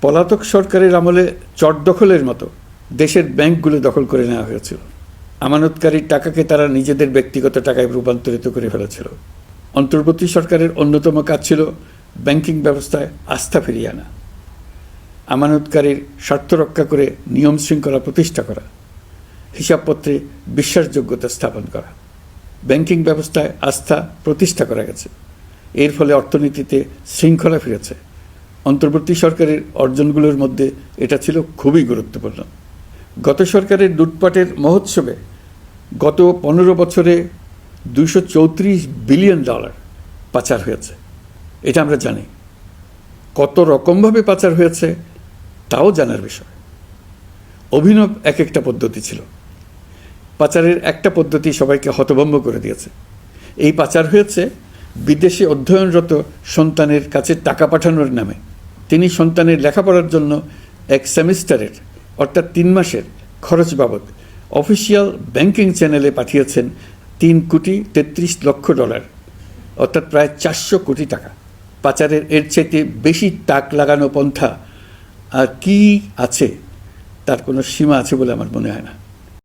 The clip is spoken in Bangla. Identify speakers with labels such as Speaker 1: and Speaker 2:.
Speaker 1: পলাতক সরকারের আমলে চটদখলের মতো দেশের ব্যাংকগুলো দখল করে নেওয়া হয়েছিল। আমানতকারীর টাকাকে তারা নিজেদের ব্যক্তিগত টাকায় রূপান্তরিত করে ফেলেছিল। অন্তর্বর্তী সরকারের অন্যতম কাজ ছিল ব্যাংকিং ব্যবস্থায় আস্থা ফিরিয়ে আনা, আমানতকারীর স্বার্থ রক্ষা করে নিয়ম শৃঙ্খলা প্রতিষ্ঠা করা, হিসাবপত্রে বিশ্বাসযোগ্যতা স্থাপন করা। ব্যাংকিং ব্যবস্থায় আস্থা প্রতিষ্ঠা করা গেছে, এর ফলে অর্থনীতিতে শৃঙ্খলা ফিরেছে। অন্তর্বর্তী সরকারের অর্জনগুলোর মধ্যে এটা ছিল খুবই গুরুত্বপূর্ণ। গত সরকারের লুটপাটের মহোৎসবে গত 15 বছরে $234 বিলিয়ন পাচার হয়েছে। এটা আমরা জানি। কত রকমভাবে পাচার হয়েছে তাও জানার বিষয়। অভিনব এক একটা পদ্ধতি ছিল। পাচারের একটা পদ্ধতি সবাইকে হতভম্ব করে দিয়েছে। এই পাচার হয়েছে বিদেশে অধ্যয়নরত সন্তানের কাছে টাকা পাঠানোর নামে। তিনি সন্তানের লেখাপড়ার জন্য এক সেমিস্টারের অর্থাৎ 3 মাসের খরচ বাবদ অফিসিয়াল ব্যাংকিং চ্যানেলে পাঠিয়েছেন $3,33,00,000, অর্থাৎ প্রায় 400 কোটি টাকা। পাচারের এর চাইতে বেশি টাক লাগানো পন্থা আর কি আছে, তার কোনো সীমা আছে বলে আমার মনে হয় না।